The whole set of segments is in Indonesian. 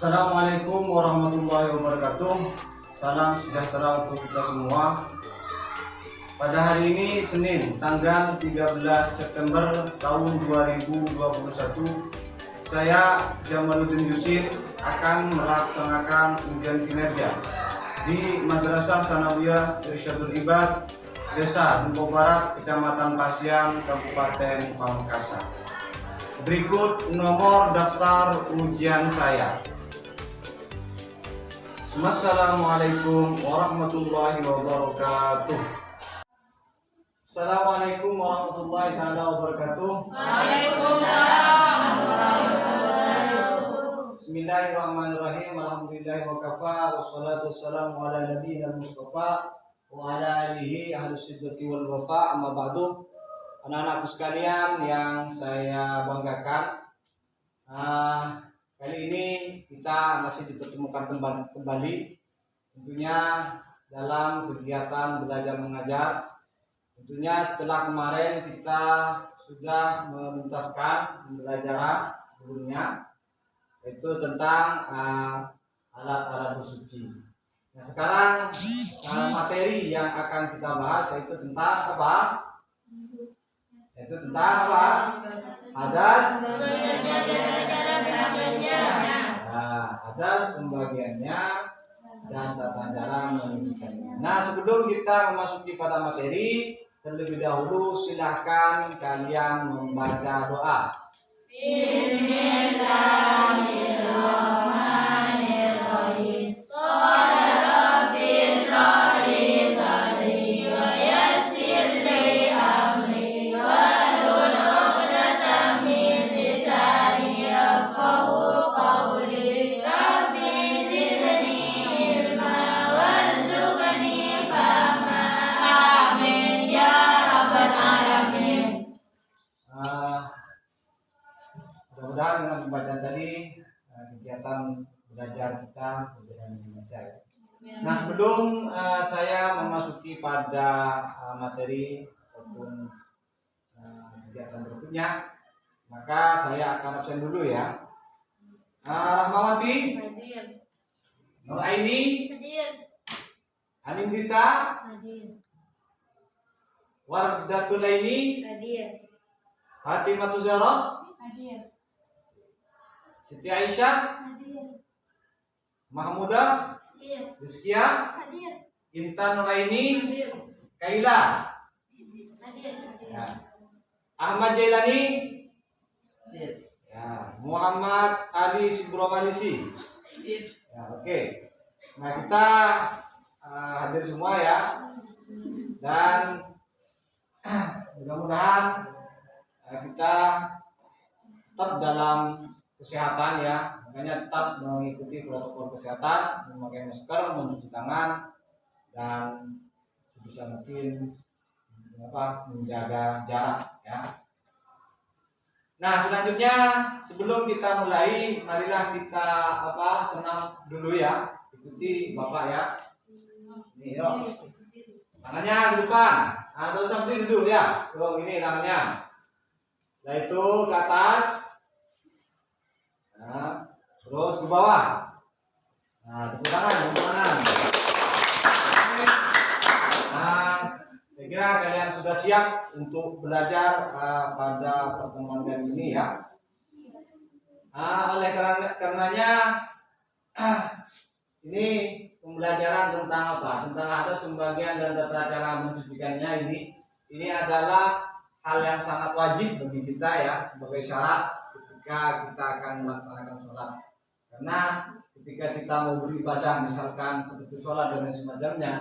Assalamualaikum warahmatullahi wabarakatuh. Salam sejahtera untuk kita semua. Pada hari ini Senin tanggal 13 September tahun 2021, saya Jamaluddin Yusuf akan melaksanakan ujian kinerja di Madrasah Sanawiyah Irsyadul Ibad, Desa Dumpo Barat, Kecamatan Pasian, Kabupaten Pamekasan. Berikut nomor daftar ujian saya. Assalamualaikum warahmatullahi wabarakatuh. Assalamualaikum warahmatullahi wabarakatuh. Waalaikumsalam warahmatullahi wabarakatuh. Bismillahirrahmanirrahim. Alhamdulillahi wa kafa, wassalatu wassalamu ala nabiyina Mustafa wa ala alihi ahlus sidqi wal wafa. Amma ba'du. Anak-anakku sekalian yang saya banggakan, kali ini kita masih dipertemukan kembali tentunya dalam kegiatan belajar mengajar. Tentunya setelah kemarin kita sudah menuntaskan pembelajaran sebelumnya, yaitu tentang alat-alat bersuci. Nah, sekarang materi yang akan kita bahas yaitu tentang apa? Yaitu tentang apa? Hadas. Hadas, pembagiannya, dan tata cara menunjukkannya. Nah, sebelum kita memasuki pada materi, terlebih dahulu silahkan kalian membaca doa. Bismillahirrahmanirrahim. Qala rabbi shrah li sadri wa yassir li amri wahlul 'uqdatam min lisani yafqahu qawli. Rabbi zidni ilma warzuqni fahma. Amin ya rabbal alamin. Mudah-mudahan dengan pembacaan tadi kegiatan belajar kita berjalan dengan lancar. Nah, sebelum saya memasuki pada materi ataupun kegiatan berikutnya, maka saya akan absen dulu ya. Rahmawati, Hadir. Nuraini, Hadir. Anindita, Hadir. Wardatulaini, Hadir. Fatimatu Zahra, Hadir. Siti Aisyah, Hadir. Mahmuda, Hadir. Rizkia, Hadir. Intan Nuraini, Hadir. Kaila, Hadir. ya. Ahmad Jailani, ya. Muhammad Ali Subromanisi, ya, oke. Nah, kita hadir semua ya, dan mudah-mudahan kita tetap dalam kesehatan ya, makanya tetap mengikuti protokol kesehatan, memakai masker, mencuci tangan, dan sebisa mungkin menjaga jarak ya. Nah, selanjutnya sebelum kita mulai, marilah kita senam dulu ya, ikuti Bapak ya. Nih, yuk. Tangannya ke depan. Terus sampai duduk ya. Tuh, ini tangannya. Nah, itu ke atas. Nah, terus ke bawah. Nah, tepuk tangan, tepuk tangan. Nah, saya kira kalian sudah siap untuk belajar pada pertemuan kali ini ya. Oleh karenanya ini pembelajaran tentang apa? Tentang hadas, pembagian dan tata cara mensucikannya ini adalah hal yang sangat wajib bagi kita ya, sebagai syarat ketika kita akan melaksanakan sholat. Karena ketika kita mau beribadah, misalkan seperti sholat dan semacamnya,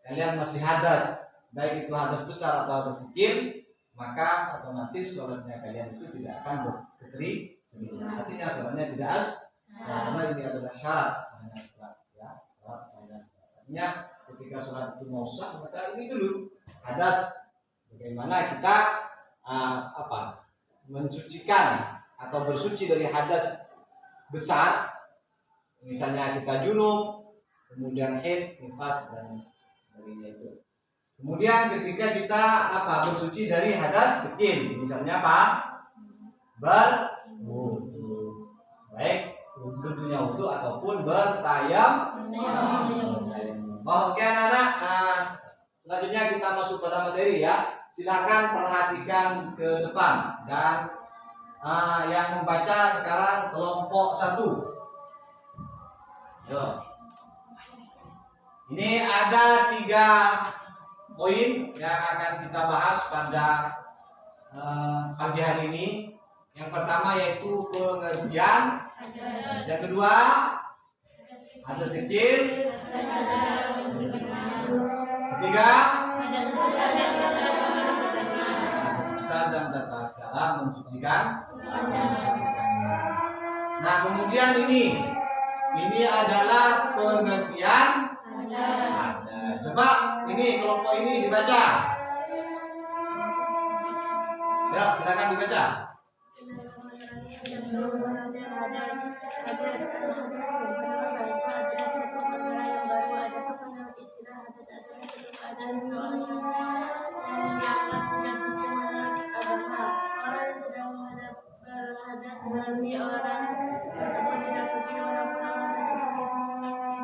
kalian masih hadas, baik itu hadas besar atau hadas kecil, maka otomatis sholatnya kalian itu tidak akan berketerima. Artinya sholatnya tidak karena ini adalah syarat sahnya sholat ya, syarat sahnya sholat. Artinya ketika sholat itu mau sah maka ini dulu hadas, bagaimana kita mensucikan atau bersuci dari hadas besar, misalnya kita junub, kemudian haid, nifas dan sebagainya itu. Kemudian ketika kita bersuci dari hadas kecil, misalnya apa? Berwudu, baik tentunya wudu ataupun bertayam. Oke anak-anak, selanjutnya kita masuk pada materi ya. Silakan perhatikan ke depan dan yang membaca sekarang kelompok 1. Yo. Ini ada 3 poin yang akan kita bahas pada pagi hari ini. Yang pertama yaitu pengertian. Yang kedua hadas kecil. Ketiga hadas besar dan tata cara mensucikan. Nah kemudian ini adalah pengertian hadas. Coba ini kelompok ini dibaca. Ya, silakan dibaca. Berarti orang tersebut tidak suci walaupun Allah tersebut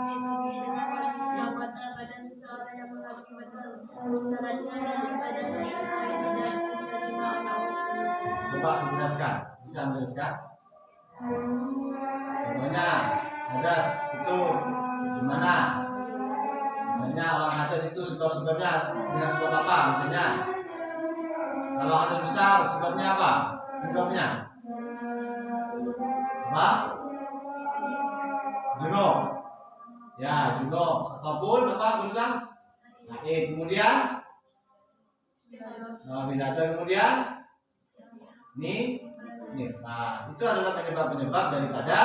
diikuti dengan kondisi yang batal badan seseorang yang mengakui betul salatnya dan ibadahnya yang lain tidak diterima oleh Allah SWT. Coba dijelaskan, bisa menjelaskan? Contohnya hadas itu gimana? Misalnya orang hadas itu sebab-sebabnya dengan sebab apa? Misalnya kalau hadas besar sebabnya apa? Penyebabnya apa? Junub. Ya, junub ataupun apa barusan? Haid. Kemudian binatang, kemudian nifas. Itu adalah penyebab-penyebab daripada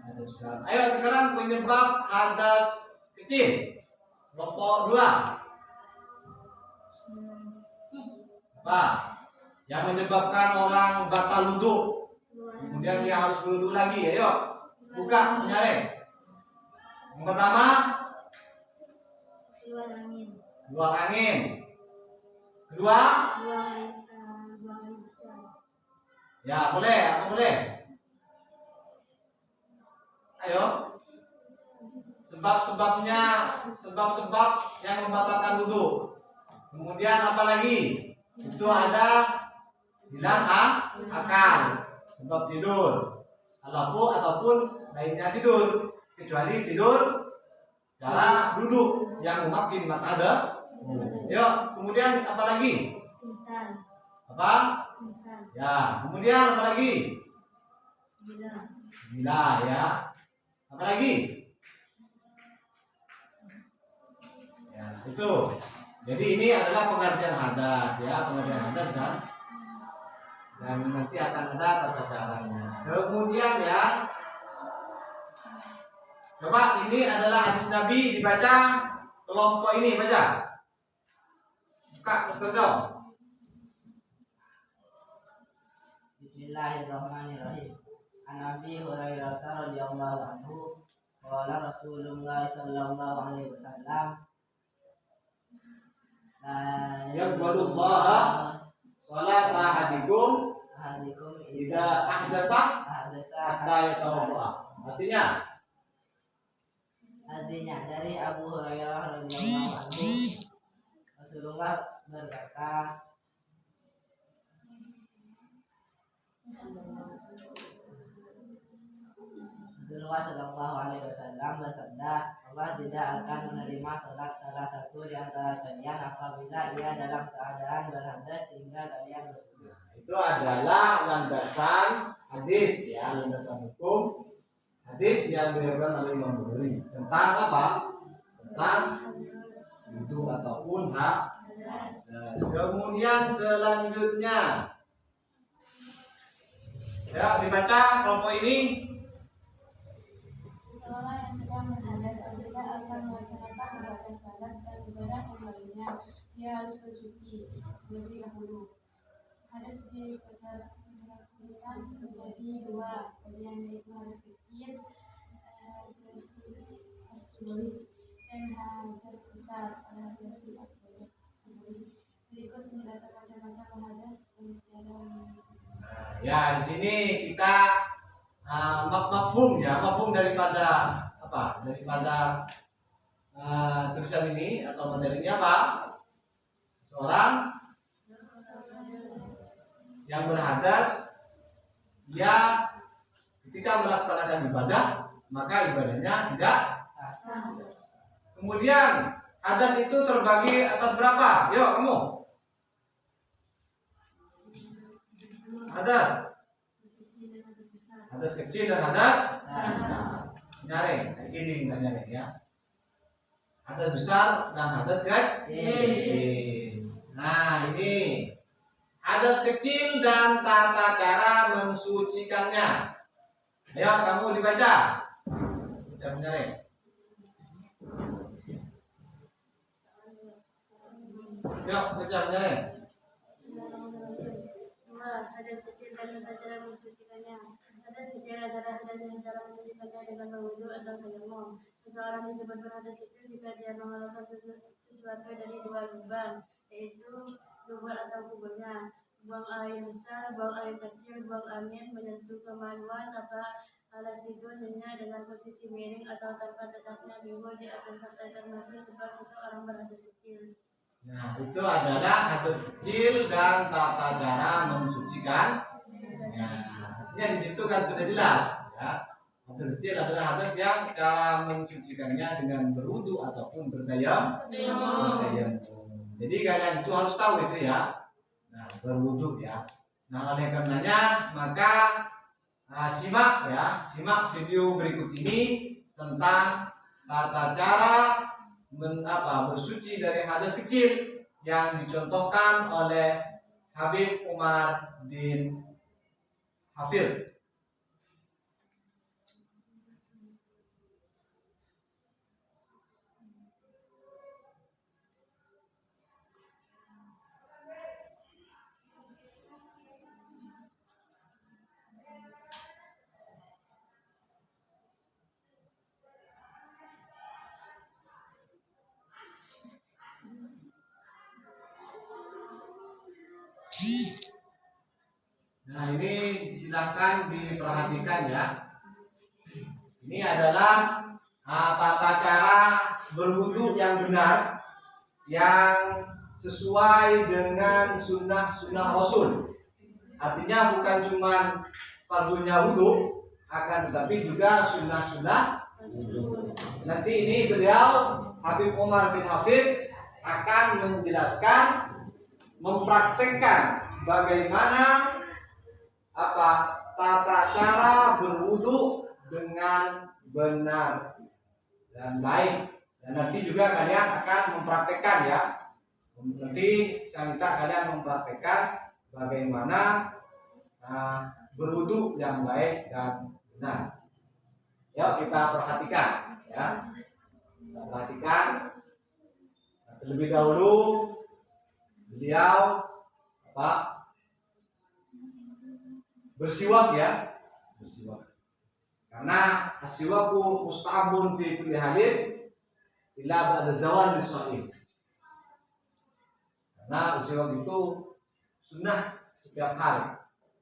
hadas besar. Ayo sekarang penyebab hadas kecil. Kelompok 2. Apa? Yang menyebabkan orang batal wudu. Kemudian dia harus berwudu lagi. Ayo, buka penyaring. Yang pertama, keluar angin. Kedua, ya boleh, apa boleh? Ayo. Sebab yang membatalkan wudu. Kemudian apa lagi? Itu ada hilang akal, sebab tidur, ataupun lainnya tidur, kecuali tidur cara duduk yang makin mata ada. Yuk, kemudian apa lagi? Apa? Ya, kemudian apa lagi? Gila ya. Apa lagi? Ya, itu. Jadi ini adalah pengertian hadas ya, pengertian hadas dan nanti akan ada tata caranya. Kemudian ya, coba ini adalah hadis Nabi, dibaca kelompok ini, baca. Buka Ustaz. Bismillahirrahmanirrahim. An Abi Hurairah radhiyallahu anhu qala Rasulullah sallallahu alaihi wasallam Yaqbalullah salat ahadikum idza ahdatha hatta yatawadda. Artinya dari Abu Hurairah radhiyallahu anhu Rasulullah berkata, Rasulullah Shallallahu Alaihi Wasallam bersabda, Allah tidak akan menerima salat salah satu di antara kalian apabila ia dalam keadaan berhadas sehingga kalian berwudu. Itu adalah landasan hadis ya, landasan hukum hadis yang diriwayatkan oleh Imam Bukhari tentang apa? Tentang wudu ataupun hadas. Kemudian selanjutnya ya dibaca kelompok ini. melaksanakan ibadah salat dan ibadah yang lainnya, dia harus bersuci terlebih dahulu. Hadas dikategorikan menjadi dua, yaitu hadas kecil dan hadas besar. Berikut penjelasan macam-macam hadas dan Ya, di sini kita mafhum daripada apa? Daripada tulisan ini atau materi ini apa? Seorang yang berhadas, dia ketika melaksanakan ibadah, maka ibadahnya tidak. Kemudian hadas itu terbagi atas berapa? Yuk kamu. Hadas kecil dan hadas nyaring. Ini nyaring ya. Hadas besar dan hadas kecil. Nah ini hadas kecil dan tata cara mensucikannya. Ayo kamu dibaca. Baca nyaring. Yuk baca nyaring. Hadas kecil dan tata cara mensucikannya. Hadas kecil adalah hadas yang cara mensucikannya dengan berwudu atau tayamum. Seseorang disebut berhadas kecil jika dia mengeluarkan sesuatu dari dua lubang, yaitu dubur atau kuburnya. Buang air besar, buang air kecil, buang angin, menyentuh kemaluan, alas tidur, nyenyak dengan posisi miring atau tanpa tetapnya bimbo di atas kata termasuk sebab seseorang berhadas kecil. Nah, itu adalah hadas kecil dan tata cara mensucikan. Nah, artinya di situ kan sudah jelas, ya. Hadas kecil adalah hadas yang cara mensucikannya dengan berwudu ataupun bertayamum. Jadi kalian itu harus tahu itu ya. Nah, berwudu ya. Nah, oleh karenanya maka simak video berikut ini tentang tata cara bersuci dari hadas kecil yang dicontohkan oleh Habib Umar bin Hafir. Nah ini silahkan diperhatikan ya. Ini adalah tata cara berwudu yang benar, yang sesuai dengan sunnah Rasul. Artinya bukan cuma fardunya wudu, akan tetapi juga sunnah wudu. Nanti ini beliau Habib Umar bin Hafid akan menjelaskan, mempraktekkan bagaimana tata cara berwudu dengan benar dan baik. Dan nanti juga kalian akan mempraktekkan ya. Nanti saya minta kalian mempraktekkan bagaimana berwudu yang baik dan benar. Yuk kita perhatikan ya. Kita perhatikan. Terlebih dahulu beliau bersiwak ya, bersiwak. Karena asyiwaku mustahabun fi kulli halin illa ba'da zawal lis-shaim. Karena bersiwak itu sunnah setiap hari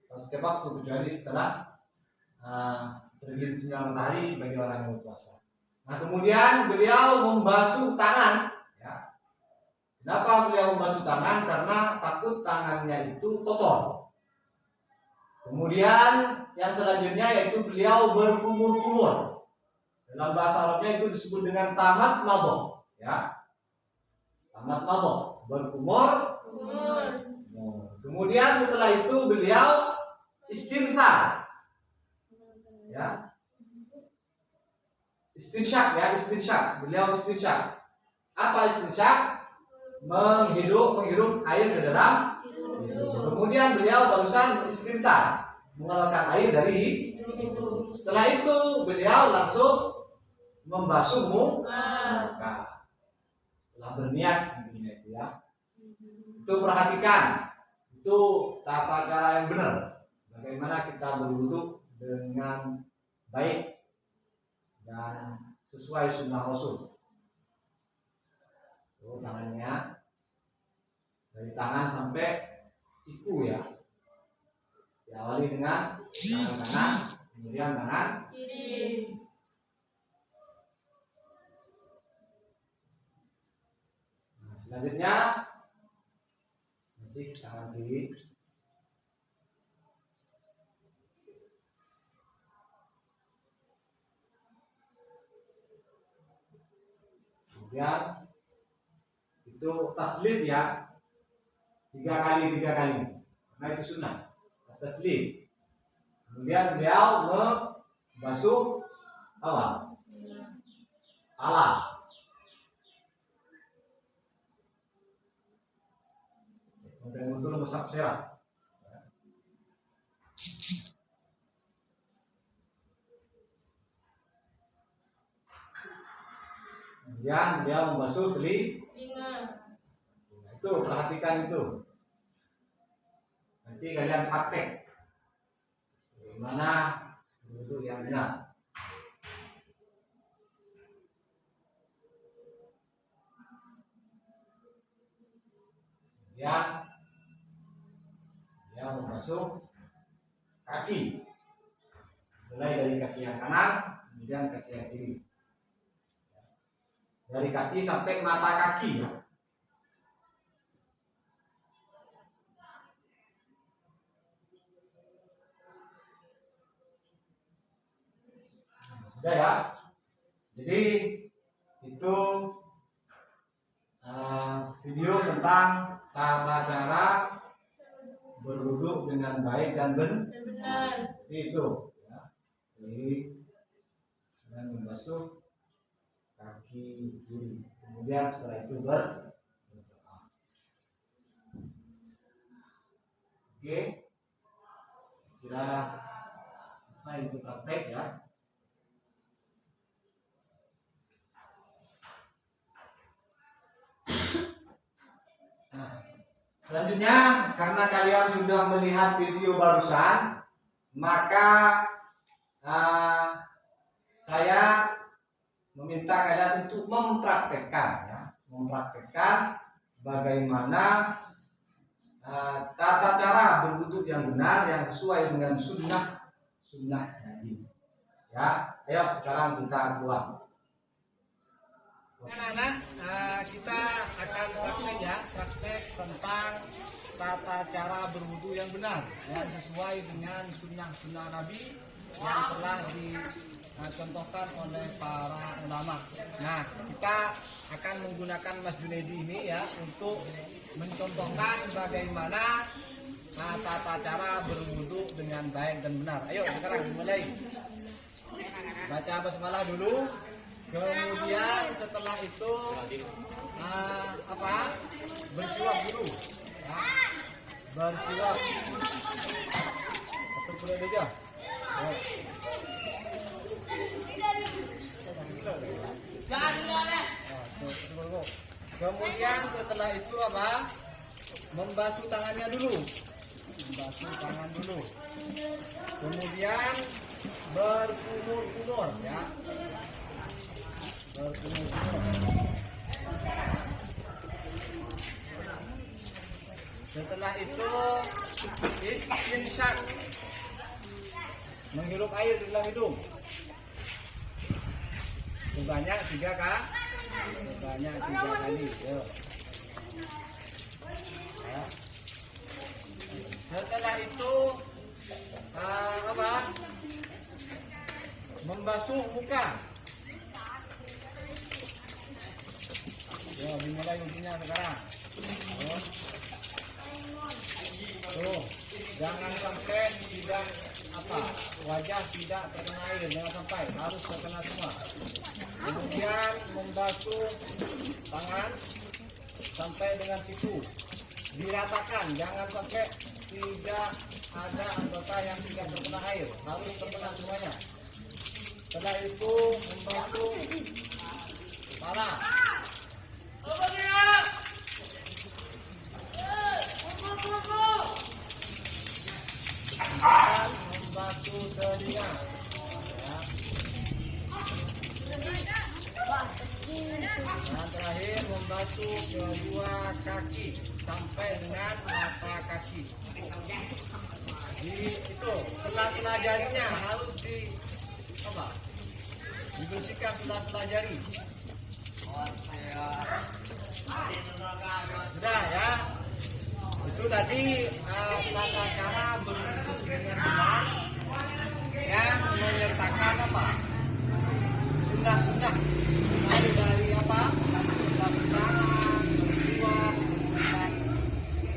atau setiap waktu kecuali setelah terbit sinar matahari bagi orang yang berpuasa. Nah kemudian beliau membasuh tangan. Ya. Kenapa beliau membasuh tangan? Karena takut tangannya itu kotor. Kemudian yang selanjutnya yaitu beliau berkumur-kumur. Dalam bahasa Arabnya itu disebut dengan tamat madoh, ya. Tamat madoh, berkumur. Kemudian setelah itu beliau istinsar, ya. Istinsyak. Beliau istinsyak. Apa istinsyak? Menghirup air ke dalam. Kemudian beliau barusan istinsar, mengeluarkan air dari hidung. Setelah itu beliau langsung membasuh muka. Muka. Setelah berniat intinya itu ya. Itu perhatikan. Itu tata cara yang benar. Bagaimana kita berwudu dengan baik dan sesuai sunnah Rasul. Tuh tangannya dari tangan sampai siku ya. Diawali dengan tangan kanan, kemudian tangan Kiri. Nah, selanjutnya masih tangan kiri. Kemudian itu taslis ya, 3 kali, karena itu sunnah taslis. Kemudian beliau membasuh apa? Kepala. Kemudian untuk memasang serah. Kemudian dia membasuh Telinga. itu perhatikan itu. Nanti kalian praktek bagaimana bentuk yang benar. Kemudian dia membasuh kaki, mulai dari kaki yang kanan, kemudian kaki yang kiri. Dari kaki sampai mata kaki ya. Sudah ya. Jadi itu video tentang tata cara berwudu dengan baik dan benar. Jadi itu ya. Jadi dengan membasuh kaki kiri. Kemudian setelah itu berdoa. Oke. Kira selesai untuk praktek ya. Nah, selanjutnya karena kalian sudah melihat video barusan, maka saya meminta kalian untuk mempraktekkan ya, mempraktekkan bagaimana tata cara berwudu yang benar yang sesuai dengan sunnah Nabi. Ya, ayo sekarang kita keluar. Anak-anak, kita akan praktek ya, praktek tentang tata cara berwudu yang benar, yang sesuai dengan sunnah Nabi yang telah dicontohkan oleh para ulama. Nah, kita akan menggunakan Mas Junaidi ini ya untuk mencontohkan bagaimana tata cara berwudu dengan baik dan benar. Ayo sekarang dimulai. Baca basmalah dulu. Kemudian setelah itu bersiwak dulu ya. Bersiwak atur boleh aja kemudian setelah itu membasuh tangannya dulu, kemudian berkumur-kumur ya, setelah itu istinsyaq, menghirup air di dalam hidung sebanyak 3 kali. Ya. Setelah itu membasuh muka. Ya, dimulai intinya sekarang. Tuh, jangan sampai tidak wajah tidak terkena air, jangan sampai, harus terkena semua. Kemudian membasuh tangan sampai dengan siku, diratakan, jangan sampai tidak ada anggota yang tidak terkena air, harus terkena semuanya. Setelah itu membasuh kepala. Dan membasuh telinga. Dan terakhir membasuh kedua kaki sampai dengan mata kaki. Jadi itu sela-sela jarinya harus dibersihkan sela-sela jari. Sudah ya. Itu tadi tata cara berwudu dengan benar yang menyertakan sunnah-sunnah dari basuh tangan,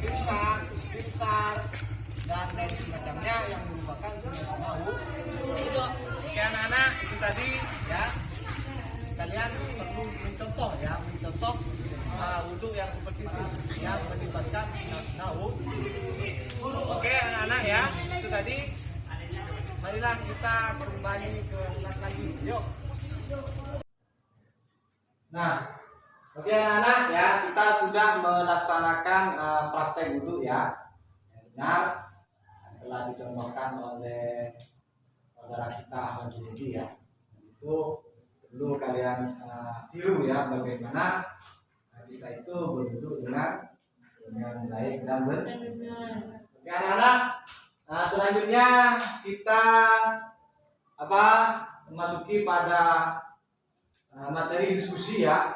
berbuah, istiftar, dan lain semacamnya yang merupakan sunnah wudu. Oke anak-anak, itu tadi ya. Kalian perlu mencontoh wudu yang seperti itu yang melibatkan sunnah wudu. Oke anak-anak ya, itu tadi. Marilah kita kembali ke kelas lagi. Yuk. Nah, oke anak-anak ya, kita sudah melaksanakan praktek wudu ya. Yang benar telah dicontohkan oleh saudara kita Ahmad Junaidi ya. Itu perlu kalian tiru ya, bagaimana kita itu berwudu dengan baik dan benar. Oke anak-anak, selanjutnya kita memasuki pada materi diskusi ya.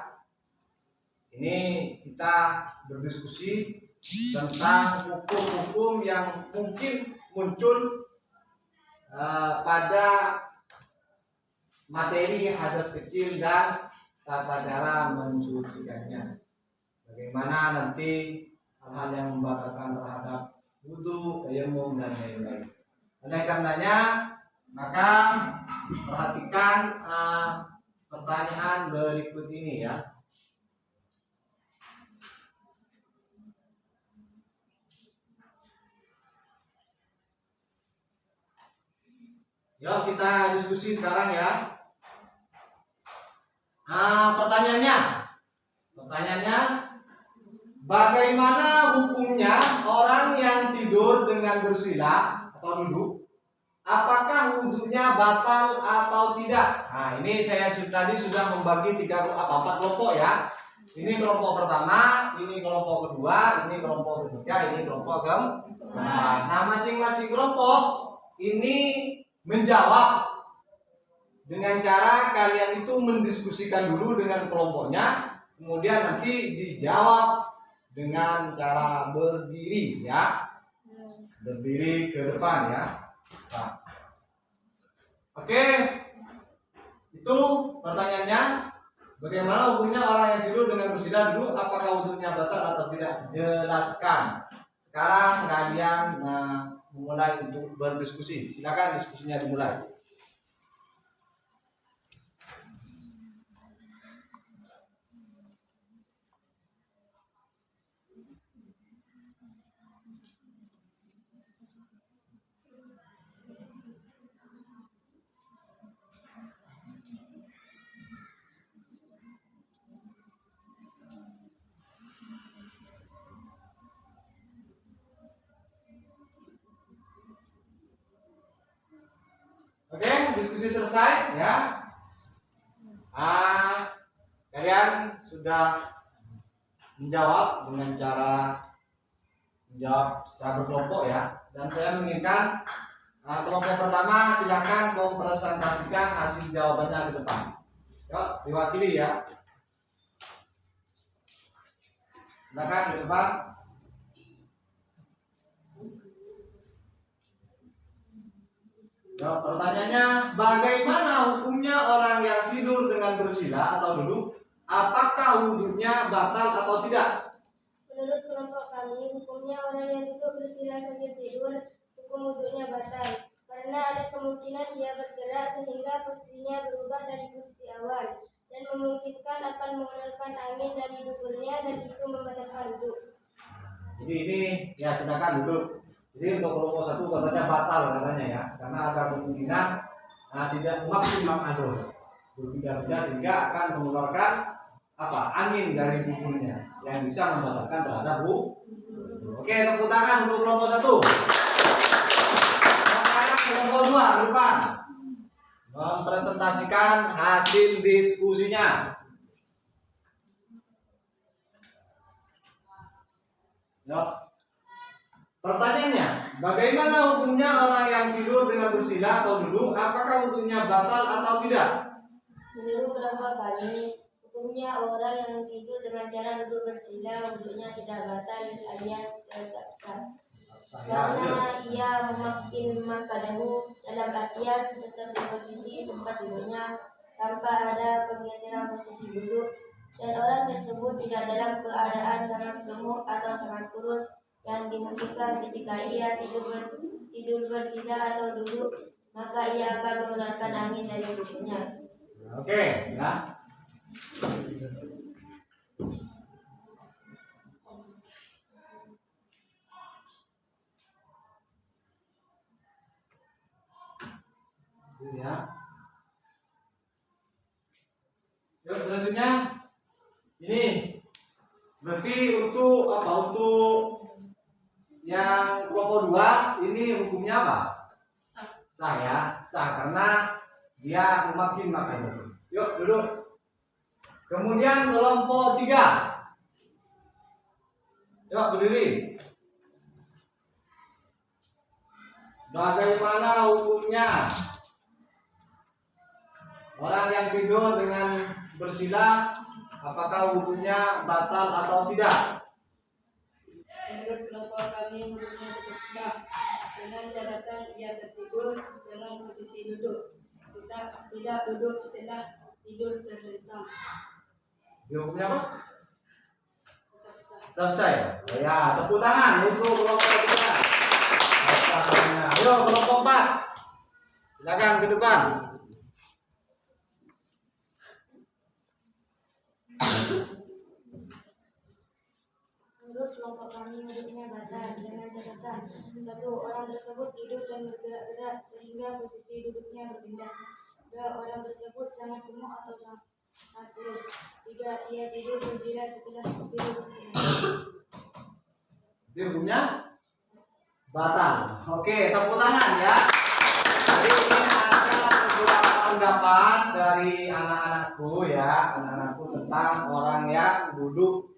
Ini kita berdiskusi tentang hukum-hukum yang mungkin muncul pada materi hadas kecil dan tata cara mensucikannya. Bagaimana nanti hal-hal yang membatalkan terhadap wudu, tayamum dan lain-lain. Oleh karenanya, maka perhatikan pertanyaan berikut ini ya. Yuk kita diskusi sekarang ya. Pertanyaannya, bagaimana hukumnya orang yang tidur dengan bersila atau duduk? Apakah wudunya batal atau tidak? Nah, ini saya tadi sudah membagi 4 kelompok ya. Ini kelompok pertama, ini kelompok kedua, ini kelompok ketiga, ini kelompok keempat. Nah, masing-masing kelompok ini menjawab dengan cara kalian itu mendiskusikan dulu dengan kelompoknya, kemudian nanti dijawab dengan cara berdiri ya, berdiri ke depan ya. Nah. Oke, itu pertanyaannya. Bagaimana hukumnya orang yang tidur dengan bersila dulu? Apakah wudunya batal atau tidak? Jelaskan. Sekarang kalian mulai untuk berdiskusi. Silakan diskusinya dimulai. Oke, diskusi selesai ya. Kalian sudah menjawab dengan cara menjawab secara berkelompok ya. Dan saya menginginkan kelompok pertama silakan mempresentasikan hasil jawabannya ke depan. Yuk, diwakili ya. Silakan ke depan. Pertanyaannya, bagaimana hukumnya orang yang tidur dengan bersila atau duduk? Apakah wudhunya batal atau tidak? Menurut kelompok kami, hukumnya orang yang duduk bersila sambil tidur, hukum wudhunya batal. Karena ada kemungkinan ia bergerak sehingga posisinya berubah dari posisi awal dan memungkinkan akan mengeluarkan angin dari duburnya dan itu membatalkan wudhu. Jadi ini ya silakan duduk. Jadi untuk kelompok 1 katanya batal katanya ya, karena ada kemungkinan tidak maksimal berpindah-pindah sehingga akan mengeluarkan angin dari tubuhnya yang bisa membatalkan terhadap Oke, tepuk tangan untuk kelompok 1. Sekarang kelompok 2 ke depan mempresentasikan hasil diskusinya. Pertanyaannya, bagaimana hukumnya orang yang tidur dengan bersila atau duduk? Apakah hukumnya batal atau tidak? Menurut kelompok kami, hukumnya orang yang tidur dengan cara duduk bersila, wudhunya tidak batal alias tetap sah. Karena ia memakin makadahu dalam artian tetap di posisi tempat duduknya tanpa ada pergeseran posisi duduk, dan orang tersebut tidak dalam keadaan sangat gemuk atau sangat kurus yang dimungkinkan ketika ia tidur bersila atau duduk, maka ia akan mengeluarkan angin dari tubuhnya. Oke, ya. Ya. Yuk, selanjutnya ini berarti untuk yang kelompok 2 ini hukumnya apa? Sah ya, sah karena dia memakin makanya. Yuk duduk. Kemudian kelompok 3. Yuk berdiri. Bagaimana hukumnya orang yang tidur dengan bersila? Apakah hukumnya batal atau tidak? Menurut kelompok kami, hukumnya tetap sah dengan catatan ia tertidur dengan posisi duduk, tidak duduk setelah tidur terlentang. Hukumnya apa? Tetap sah. Selesai. Ya, tepuk tangan untuk kelompok 3. Ayo kelompok 4. Silakan ke depan. Menurut kelompok kami, hidupnya batal dengan catatan: 1. Orang tersebut tidur dan bergerak-gerak sehingga posisi duduknya berpindah. 2. Orang tersebut sangat gemuk atau sangat kurus. 3. Ia tidur bersila setelah tidur berpindah. Hukumnya batal. Oke, tepuk tangan ya. Jadi ini ada beberapa pendapat dari anak-anakku tentang orang yang duduk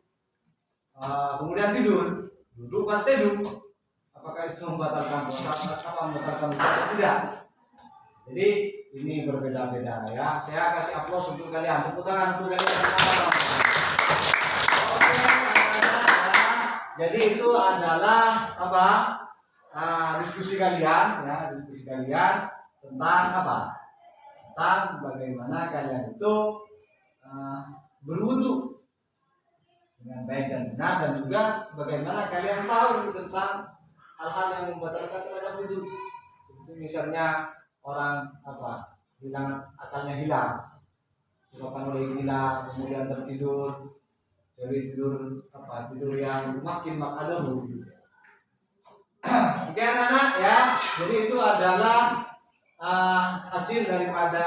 kemudian tidur, duduk pas tidur, apakah itu membatalkan puasa membatalkan puasa atau tidak? Jadi ini berbeda-beda ya. Saya kasih aplaus untuk kalian, tepuk tangan untuk kalian. Oke, jadi itu adalah diskusi kalian ya, tentang tentang bagaimana kalian itu berwudu dengan baik dan benar, dan juga bagaimana kalian tahu tentang hal-hal yang membatalkan terhadap wudu. Itu misalnya orang akalnya hilang, sebabkan oleh hilang, kemudian tertidur, jadi tidur yang makin makadahu. Oke anak-anak ya, jadi itu adalah hasil daripada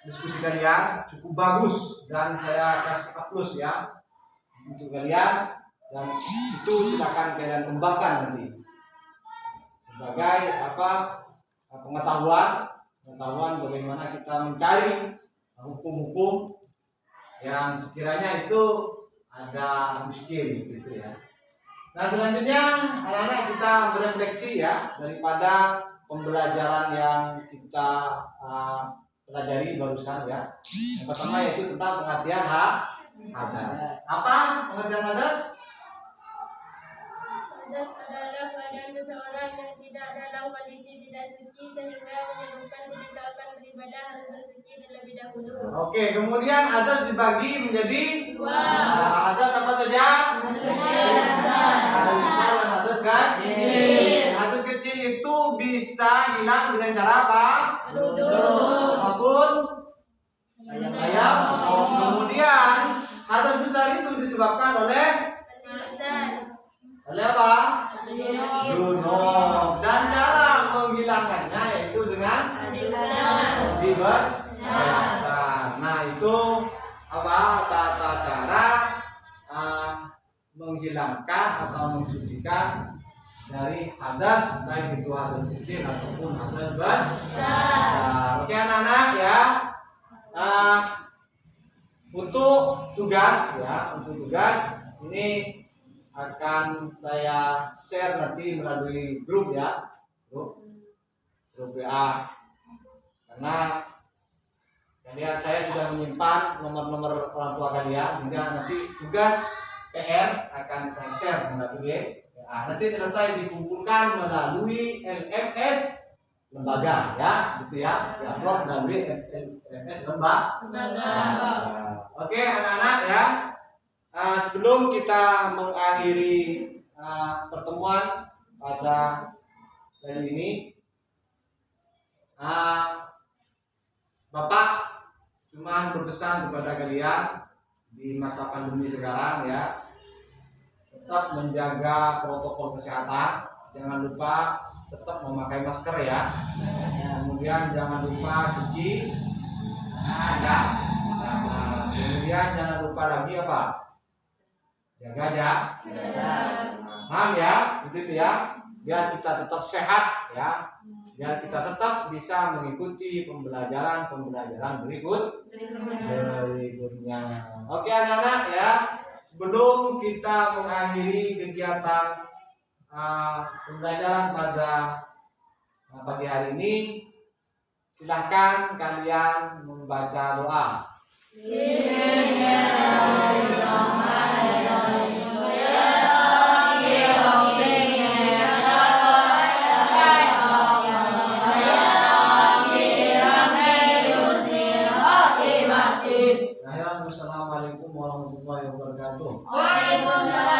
diskusi kalian, cukup bagus dan saya kasih aplaus ya untuk kalian, dan itu silakan kalian kembangkan nanti sebagai pengetahuan bagaimana kita mencari hukum-hukum yang sekiranya itu ada muskil gitu ya. Nah selanjutnya anak-anak kita berefleksi ya daripada pembelajaran yang kita pelajari barusan ya. Yang pertama yaitu tentang pengertian hadas. Apa pengertian hadas? Hadas adalah keadaan seseorang yang tidak dalam kondisi tidak suci sehingga menyebabkan tidak akan beribadah harus bersuci terlebih dahulu. Oke, kemudian hadas dibagi menjadi dua. Hadas apa saja? Hadas besar dan hadas kecil. Hadas kecil itu bisa hilang dengan cara apa? Apapun ayam. Kemudian hadas besar itu disebabkan oleh apa? Junub. Dan cara menghilangkannya yaitu dengan besar. Nah, itu apa tata cara menghilangkan atau mensucikan dari hadas, baik itu hadas kecil ataupun hadas besar. Oke anak-anak ya. Untuk tugas ini akan saya share nanti melalui grup ya, grup WA, karena kalian saya sudah menyimpan nomor-nomor orang tua kalian, sehingga nanti tugas PR akan saya share melalui WA. Nanti selesai dikumpulkan melalui LMS lembaga ya, gitu ya, diupload melalui LMS lembaga. Oke anak-anak ya. Sebelum kita mengakhiri pertemuan pada kali ini, Bapak cuma berpesan kepada kalian di masa pandemi sekarang ya, tetap menjaga protokol kesehatan, jangan lupa tetap memakai masker ya, kemudian jangan lupa cuci tangan, kemudian jangan lupa lagi apa? Jaga paham ya, begitu ya, biar kita tetap sehat ya, biar kita tetap bisa mengikuti pembelajaran berikutnya. Oke anak-anak ya, sebelum kita mengakhiri kegiatan pembelajaran pada pagi hari ini, silahkan kalian membaca doa. Assalamualaikum warahmatullahi wabarakatuh. Waalaikumsalam.